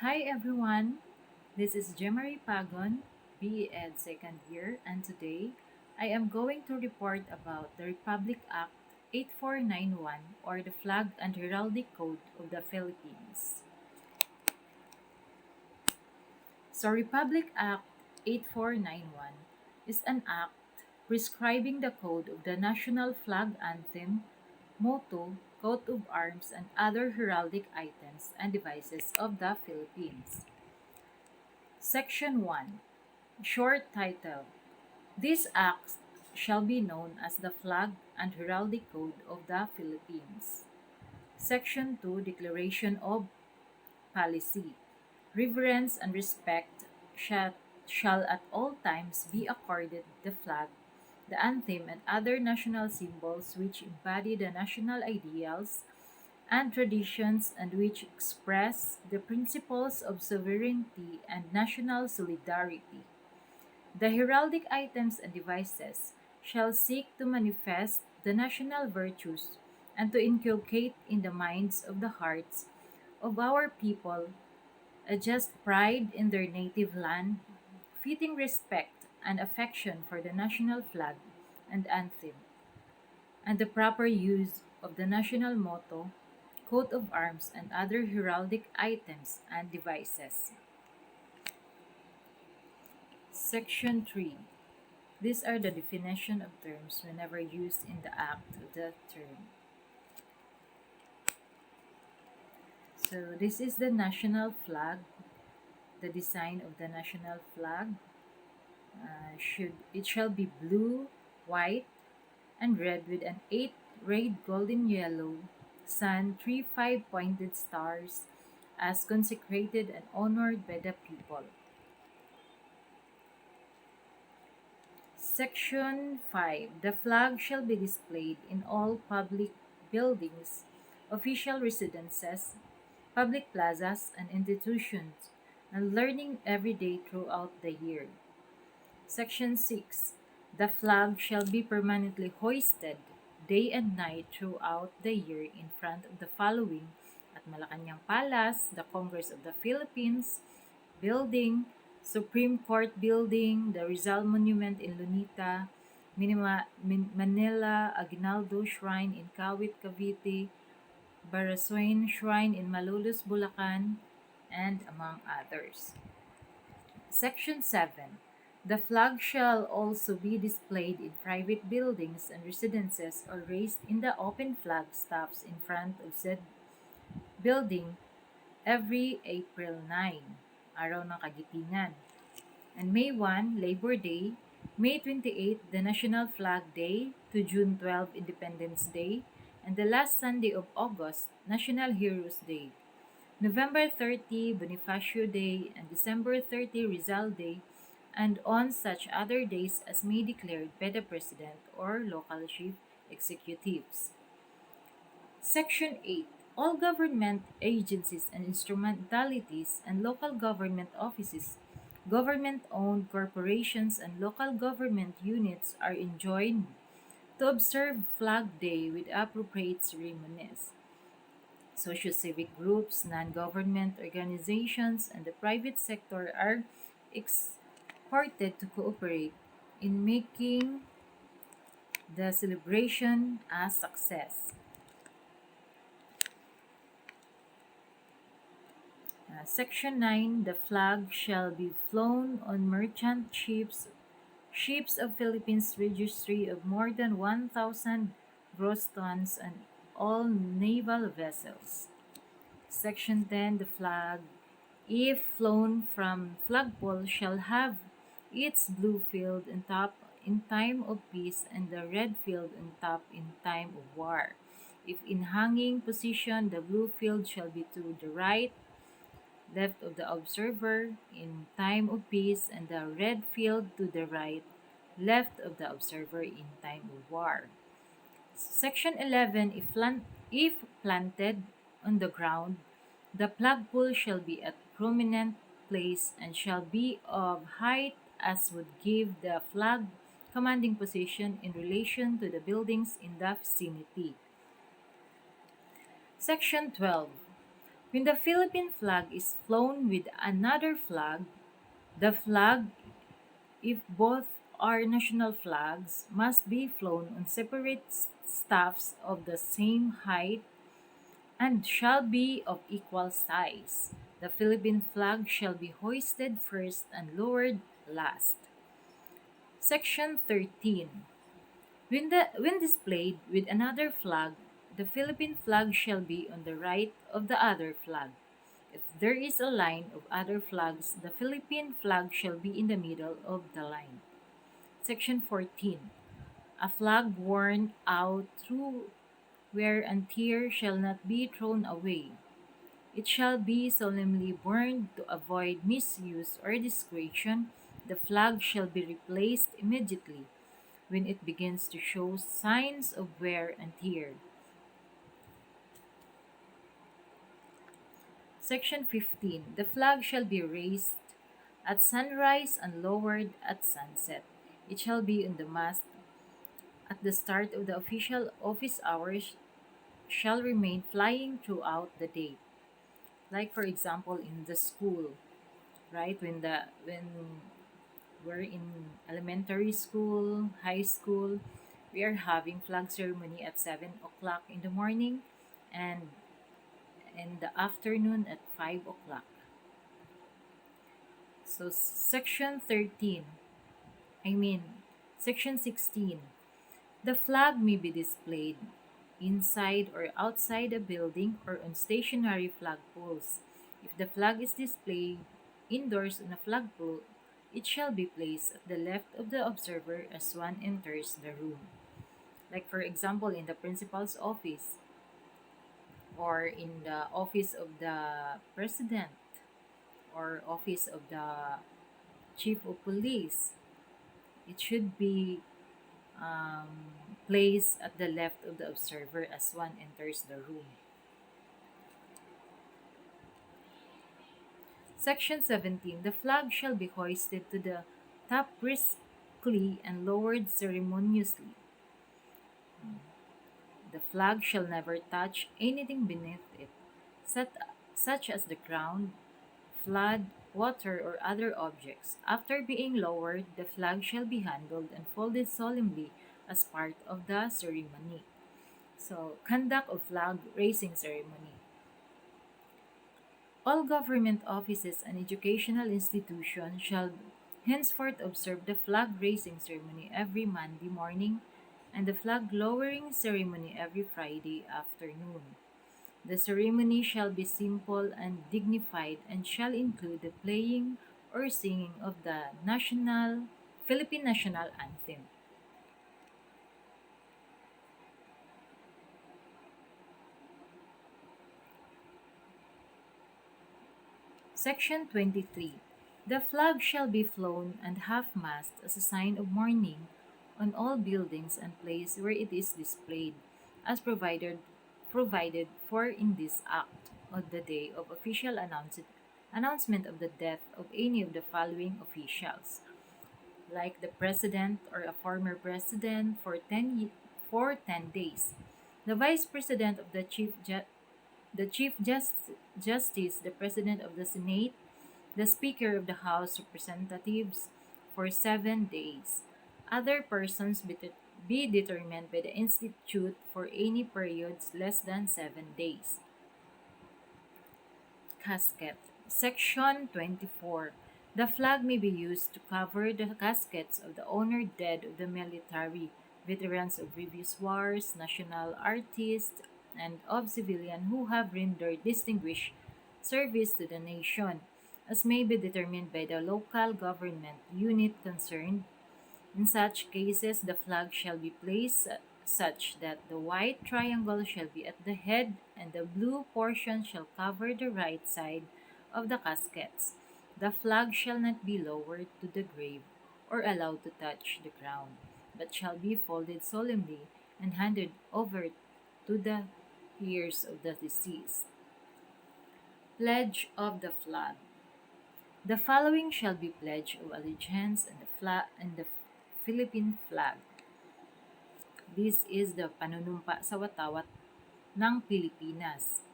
Hi everyone, this is Jemary Pagon, BE Ed second year, and today I am going to report about the Republic Act 8491 or the Flag and Heraldic Code of the Philippines. So Republic Act 8491 is an act prescribing the code of the national flag anthem, motto, coat of arms, and other heraldic items and devices of the Philippines. Section 1. Short title. This act shall be known as the Flag and Heraldic Code of the Philippines. Section 2. Declaration of Policy. Reverence and respect shall at all times be accorded the flag, the anthem, and other national symbols which embody the national ideals and traditions and which express the principles of sovereignty and national solidarity. The heraldic items and devices shall seek to manifest the national virtues and to inculcate in the minds of the hearts of our people a just pride in their native land, fitting respect and affection for the national flag and anthem, and the proper use of the national motto, coat of arms, and other heraldic items and devices. Section 3. These are the definition of terms whenever used in the act of the term. So this is the national flag, the design of the national flag. It shall be blue, white, and red with an 8 red golden yellow sun, 3 5-pointed stars, as consecrated and honored by the people. Section 5. The flag shall be displayed in all public buildings, official residences, public plazas, and institutions, and learning every day throughout the year. Section 6. The flag shall be permanently hoisted day and night throughout the year in front of the following at Malacanang Palace, the Congress of the Philippines Building, Supreme Court Building, the Rizal Monument in Lunita, Manila Aguinaldo Shrine in Kawit, Cavite, Barasoin Shrine in Malolos, Bulacan, and among others. Section 7. The flag shall also be displayed in private buildings and residences or raised in the open flag staffs in front of said building every April 9, Araw ng Kagitingan, and May 1, Labor Day, May 28, the National Flag Day, to June 12, Independence Day, and the last Sunday of August, National Heroes Day, November 30, Bonifacio Day, and December 30, Rizal Day, and on such other days as may declared by the President or local chief executives. Section 8. All government agencies and instrumentalities and local government offices, government-owned corporations, and local government units are enjoined to observe Flag Day with appropriate ceremonies. Socio-civic groups, non-government organizations, and the private sector are exhorted to cooperate in making the celebration a success. Section 9. The flag shall be flown on merchant ships of Philippines registry of more than 1,000 gross tons, and all naval vessels. Section 10. The flag, if flown from flagpole, shall have its blue field and top in time of peace and the red field and top in time of war. If in hanging position, the blue field shall be to the right, left of the observer in time of peace, and the red field to the right, left of the observer in time of war. Section 11. If planted on the ground, the flagpole shall be at prominent place and shall be of height as would give the flag commanding position in relation to the buildings in the vicinity. Section 12. When the Philippine flag is flown with another flag, the flag, if both are national flags, must be flown on separate staffs of the same height and shall be of equal size. The Philippine flag shall be hoisted first and lowered last. Section 13. When displayed with another flag, the Philippine flag shall be on the right of the other flag. If there is a line of other flags, the Philippine flag shall be in the middle of the line. Section 14. A flag worn out through wear and tear shall not be thrown away. It shall be solemnly burned to avoid misuse or discretion. The flag shall be replaced immediately when it begins to show signs of wear and tear. Section 15. The flag shall be raised at sunrise and lowered at sunset. It shall be on the mast at the start of the official office hours, shall remain flying throughout the day. Like for example in the school, right? When we're in elementary school, high school, we are having flag ceremony at 7 o'clock in the morning and in the afternoon at 5 o'clock. So I mean, section 16. The flag may be displayed inside or outside a building or on stationary flagpoles. If the flag is displayed indoors on a flagpole, it shall be placed at the left of the observer as one enters the room. Like for example, in the principal's office or in the office of the president or office of the chief of police, it should be placed at the left of the observer as one enters the room. Section 17. The flag shall be hoisted to the top briskly and lowered ceremoniously. The flag shall never touch anything beneath it, set, such as the ground, flood, water, or other objects. After being lowered, the flag shall be handled and folded solemnly as part of the ceremony. So, conduct of flag raising ceremony. All government offices and educational institutions shall henceforth observe the flag raising ceremony every Monday morning and the flag lowering ceremony every Friday afternoon. The ceremony shall be simple and dignified and shall include the playing or singing of the Philippine national anthem. Section 23. The flag shall be flown and half-mast as a sign of mourning on all buildings and places where it is displayed, as provided for in this act on the day of official announcement of the death of any of the following officials, like the president or a former president for 10 days, the vice president of the chief justice, the president of the Senate, the Speaker of the House of Representatives for 7 days. Other persons be determined by the Institute for any periods less than 7 days. Casket. Section 24. The flag may be used to cover the caskets of the honored dead of the military, veterans of previous wars, national artists, and of civilians who have rendered distinguished service to the nation, as may be determined by the local government unit concerned. In such cases, the flag shall be placed such that the white triangle shall be at the head and the blue portion shall cover the right side of the caskets. The flag shall not be lowered to the grave or allowed to touch the ground, but shall be folded solemnly and handed over to the heirs of the deceased. Pledge of the flag. The following shall be pledge of allegiance and the Philippine flag. This is the panunumpa sa watawat ng Pilipinas.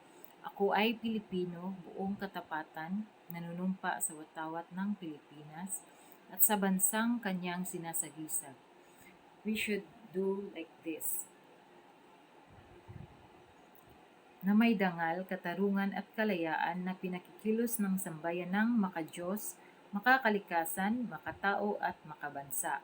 Ako ay Pilipino, buong katapatan, nanunumpa sa watawat ng Pilipinas at sa bansang kanyang sinasagisag. We should do like this. Na may dangal, katarungan at kalayaan na pinakikilos ng sambayanang makadiyos, makakalikasan, makatao at makabansa.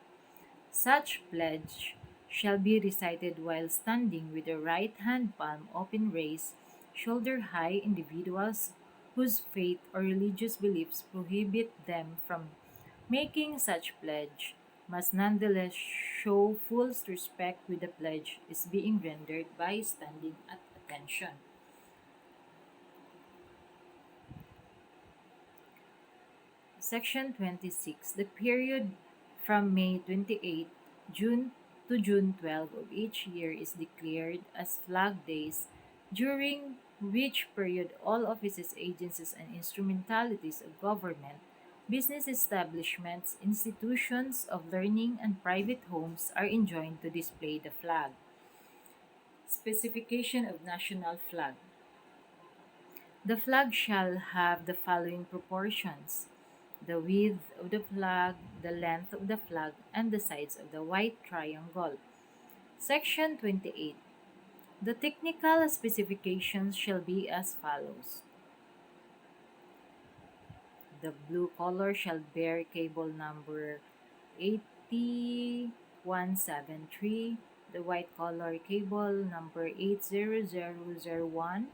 Such pledge shall be recited while standing with the right hand palm open raised, shoulder high. Individuals whose faith or religious beliefs prohibit them from making such pledge must nonetheless show full respect with the pledge is being rendered by standing at attention. Section 26. The period from May 28, June to June 12 of each year is declared as Flag Days, during which period all offices, agencies, and instrumentalities of government, business establishments, institutions of learning, and private homes are enjoined to display the flag. Specification of National Flag. The flag shall have the following proportions: the width of the flag, the length of the flag, and the sides of the white triangle. Section 28. The technical specifications shall be as follows. The blue color shall bear cable number 80173, the white color cable number 80001,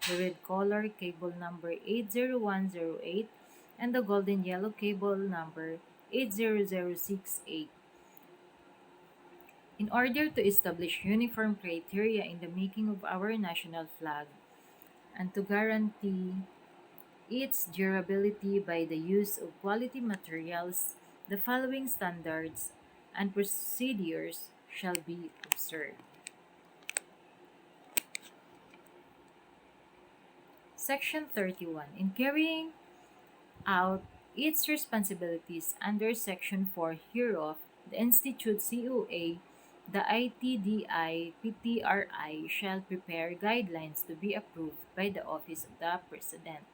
the red color cable number 80108, and the golden yellow cable number 80068. In order to establish uniform criteria in the making of our national flag and to guarantee its durability by the use of quality materials, the following standards and procedures shall be observed. Section 31. In carrying out its responsibilities under Section 4 hereof, the Institute COA, the ITDI, PTRI shall prepare guidelines to be approved by the Office of the President.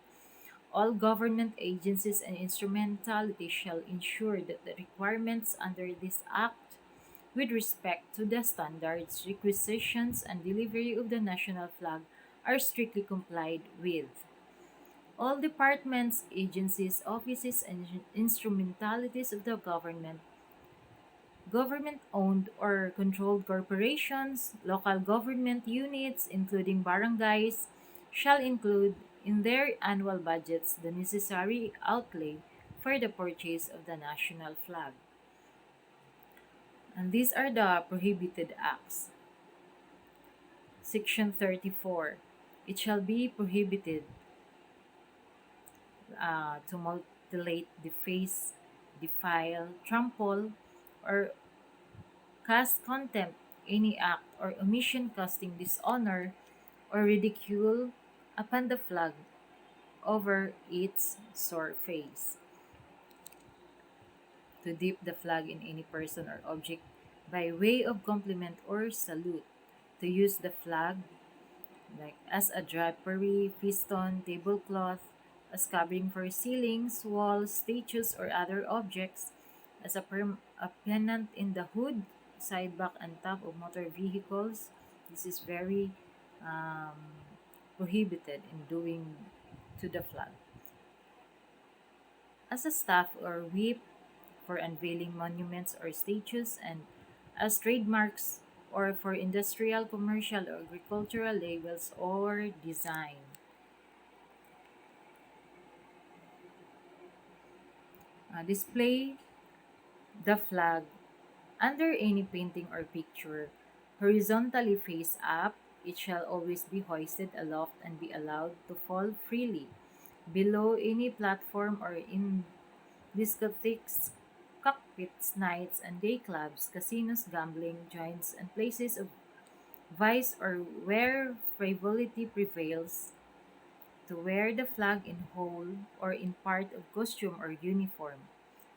All government agencies and instrumentalities shall ensure that the requirements under this Act with respect to the standards, requisitions, and delivery of the national flag are strictly complied with. All departments, agencies, offices, and instrumentalities of the government-owned or controlled corporations, local government units, including barangays, shall include in their annual budgets the necessary outlay for the purchase of the national flag. And these are the prohibited acts. Section 34. It shall be prohibited to mutilate, deface, defile, trample, or cast contempt any act or omission casting dishonor or ridicule upon the flag over its surface. To dip the flag in any person or object by way of compliment or salute. To use the flag like as a drapery, festoon, tablecloth, as covering for ceilings, walls, statues, or other objects, as a pennant in the hood, side, back, and top of motor vehicles. This is very um, prohibited in doing to the flag. As a staff or whip for unveiling monuments or statues, and as trademarks or for industrial, commercial, or agricultural labels or design. Display the flag under any painting or picture, horizontally face up. It shall always be hoisted aloft and be allowed to fall freely below any platform or in discotheques, cockpits, nights and day clubs, casinos, gambling joints, and places of vice, or where frivolity prevails. To wear the flag in whole or in part of costume or uniform.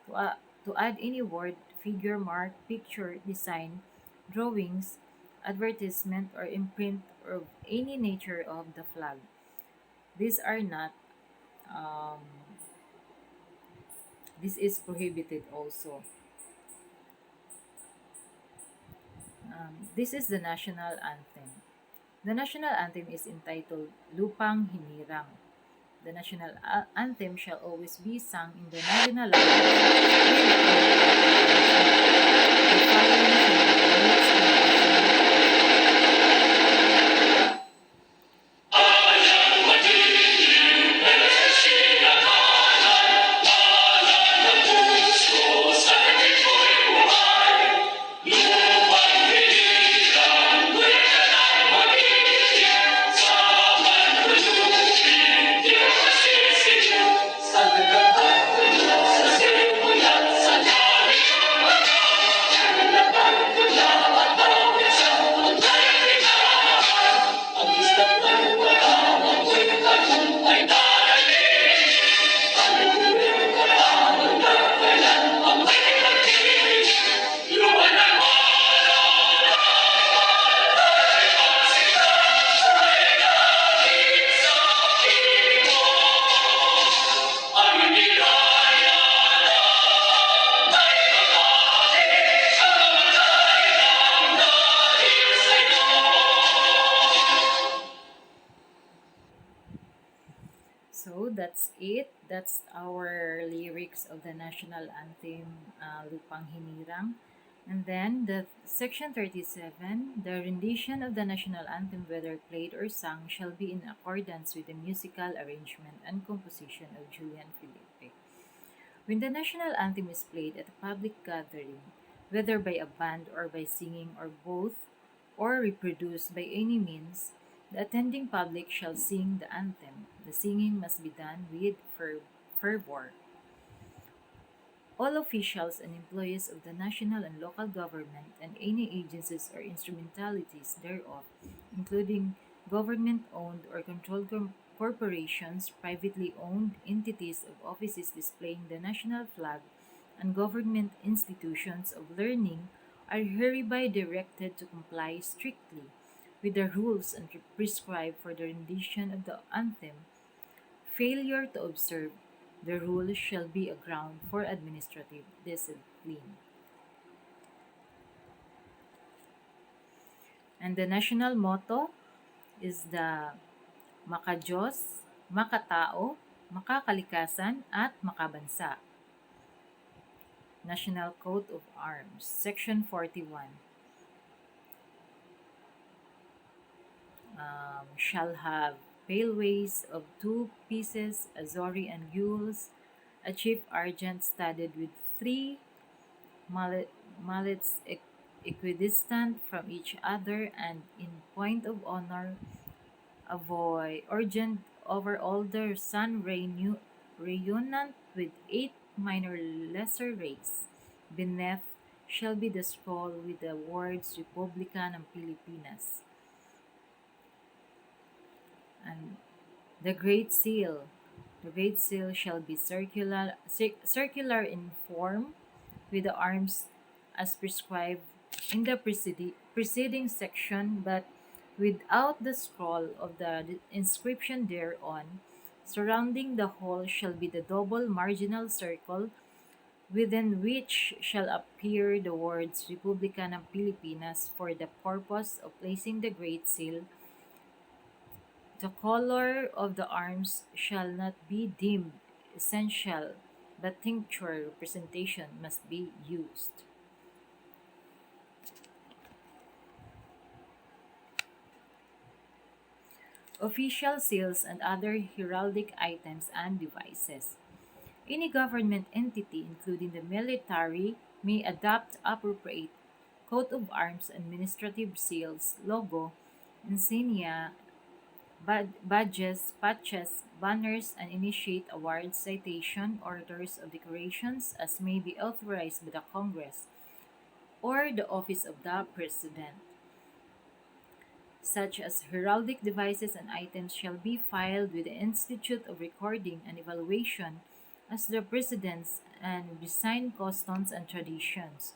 To add any word, figure, mark, picture, design, drawings, advertisement, or imprint of any nature of the flag. These are not, um, this is prohibited also. This is the national anthem. The national anthem is entitled Lupang Hinirang. The national anthem shall always be sung in the national language with the following shall be the lyrics of the national anthem. So that's it. That's our lyrics of the national anthem, Lupang Hinirang. And then the section 37, the rendition of the national anthem, whether played or sung, shall be in accordance with the musical arrangement and composition of Julian Felipe. When the national anthem is played at a public gathering, whether by a band or by singing or both, or reproduced by any means, the attending public shall sing the anthem. The singing must be done with fervor. All officials and employees of the national and local government and any agencies or instrumentalities thereof, including government owned or controlled corporations, privately owned entities of offices displaying the national flag, and government institutions of learning, are hereby directed to comply strictly with the rules and prescribed for the rendition of the anthem. Failure to observe the rules shall be a ground for administrative discipline. And the national motto is the Makajos, Makatao, Makakalikasan, at Makabansa. National Coat of Arms, Section 41. Shall have paleways of 2 pieces, azori and gules, a chief argent studded with 3 mallets equidistant from each other, and in point of honor, avoid urgent over all the sun reunant with 8 minor lesser rays. Beneath shall be the scroll with the words Republika ng Pilipinas. And the Great Seal. The Great Seal shall be circular in form, with the arms as prescribed in the preceding section, but without the scroll of the inscription thereon. Surrounding the whole shall be the double marginal circle, within which shall appear the words Republika ng Pilipinas, for the purpose of placing the Great Seal. The color of the arms shall not be deemed essential, but tincture representation must be used. Official seals and other heraldic items and devices. Any government entity, including the military, may adopt appropriate coat of arms, administrative seals, logo, insignia, badges, patches, banners, and initiate awards, citation, orders of decorations as may be authorized by the Congress or the office of the President. Such as heraldic devices and items shall be filed with the Institute of Recording and Evaluation as the precedents and design customs and traditions.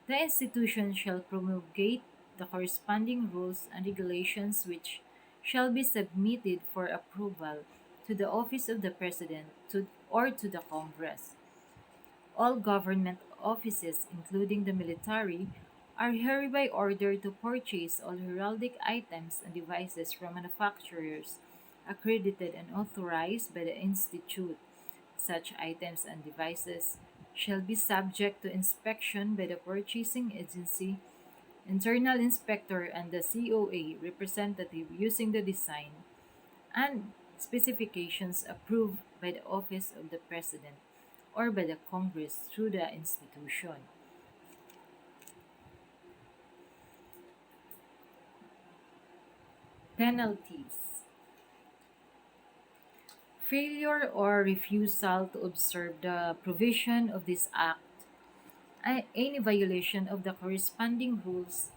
The institution shall promulgate the corresponding rules and regulations which shall be submitted for approval to the office of the President or to the Congress. All government offices, including the military, are hereby ordered to purchase all heraldic items and devices from manufacturers accredited and authorized by the Institute. Such items and devices shall be subject to inspection by the purchasing agency, internal inspector, and the COA representative using the design and specifications approved by the Office of the President or by the Congress through the institution. Penalties. Failure or refusal to observe the provision of this act, any violation of the corresponding rules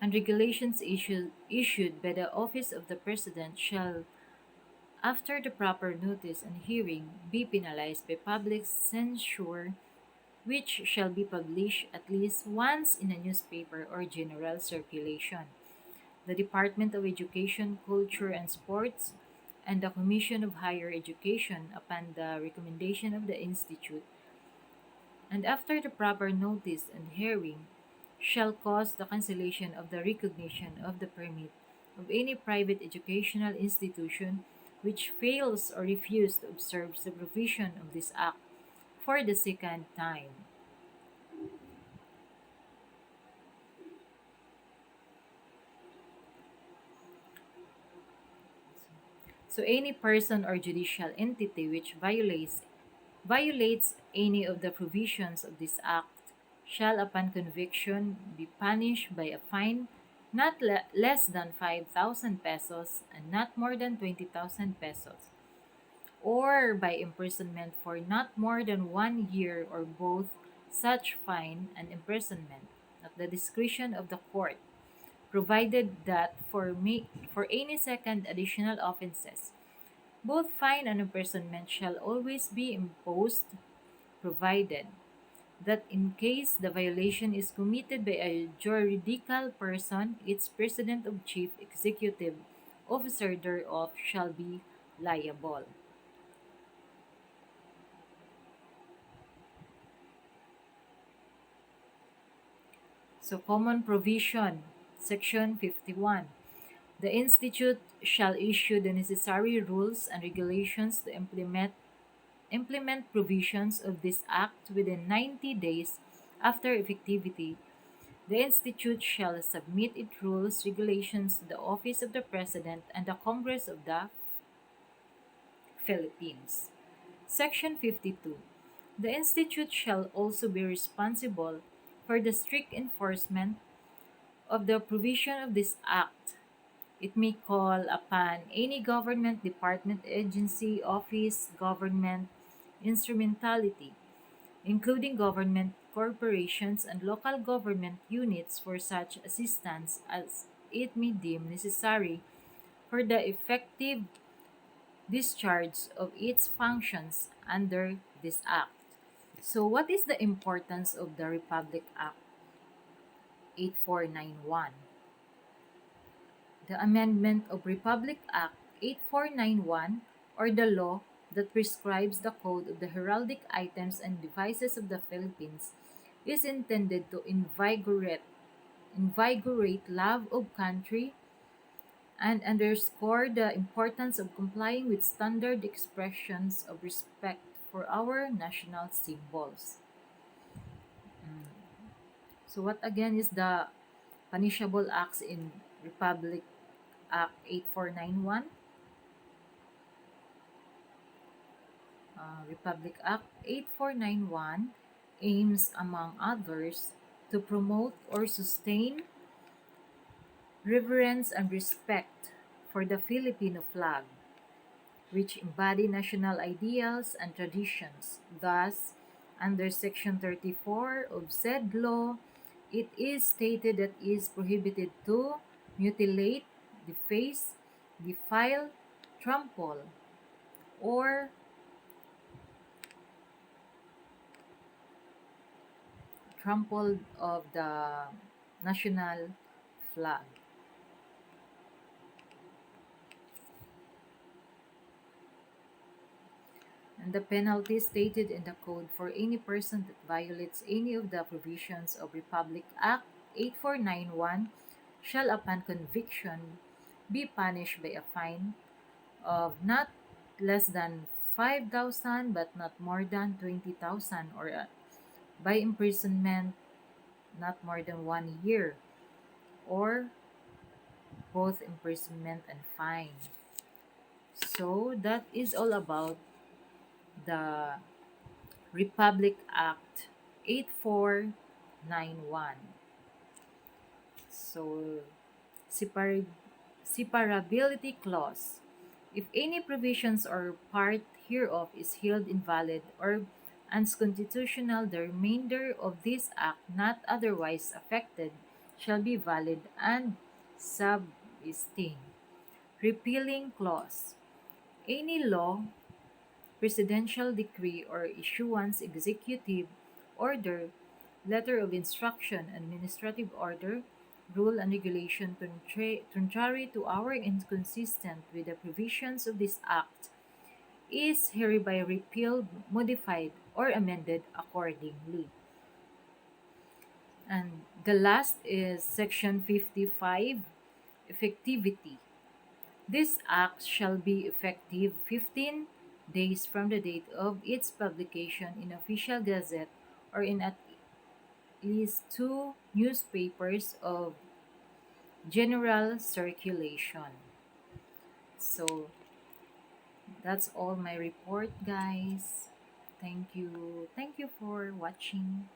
and regulations issued by the Office of the President shall, after the proper notice and hearing, be penalized by public censure, which shall be published at least once in a newspaper or general circulation. The Department of Education, Culture, and Sports, and the Commission of Higher Education, upon the recommendation of the Institute, and after the proper notice and hearing, shall cause the cancellation of the recognition of the permit of any private educational institution which fails or refuses to observe the provision of this act for the second time. So any person or judicial entity which violates any of the provisions of this act shall upon conviction be punished by a fine not less than 5,000 pesos and not more than 20,000 pesos, or by imprisonment for not more than 1 year, or both such fine and imprisonment at the discretion of the court, provided that for any second additional offenses both fine and imprisonment shall always be imposed, provided that in case the violation is committed by a juridical person, its president or chief executive officer thereof shall be liable. So, common provision, Section 51. The Institute shall issue the necessary rules and regulations to implement provisions of this Act within 90 days after effectivity. The Institute shall submit its rules regulations to the Office of the President and the Congress of the Philippines. Section 52. The Institute shall also be responsible for the strict enforcement of the provision of this Act. It may call upon any government department, agency, office, government instrumentality, including government corporations and local government units, for such assistance as it may deem necessary for the effective discharge of its functions under this Act. So, what is the importance of the Republic Act 8491? The amendment of Republic Act 8491, or the law that prescribes the code of the heraldic items and devices of the Philippines, is intended to invigorate love of country and underscore the importance of complying with standard expressions of respect for our national symbols. So what again is the punishable acts in Republic Act 8491? Republic Act 8491 aims, among others, to promote or sustain reverence and respect for the Filipino flag, which embody national ideals and traditions. Thus, under Section 34 of said law, it is stated that it is prohibited to mutilate, deface, defile, trample, or trample of the national flag. And the penalty stated in the code for any person that violates any of the provisions of Republic Act 8491 shall upon conviction be punished by a fine of not less than 5,000 but not more than 20,000, or by imprisonment not more than 1 year, or both imprisonment and fine. So that is all about the Republic Act 8491. So, separ- separability clause. If any provisions or part hereof is held invalid or unconstitutional, the remainder of this act, not otherwise affected, shall be valid and subsisting. Repealing clause. Any law, presidential decree, or issuance executive order, letter of instruction, administrative order, rule, and regulation contrary to or inconsistent with the provisions of this act is hereby repealed, modified, or amended accordingly. And the last is Section 55, Effectivity. This act shall be effective 15 days from the date of its publication in official gazette or in at least two newspapers of general circulation. So that's all my report, guys. Thank you. Thank you for watching.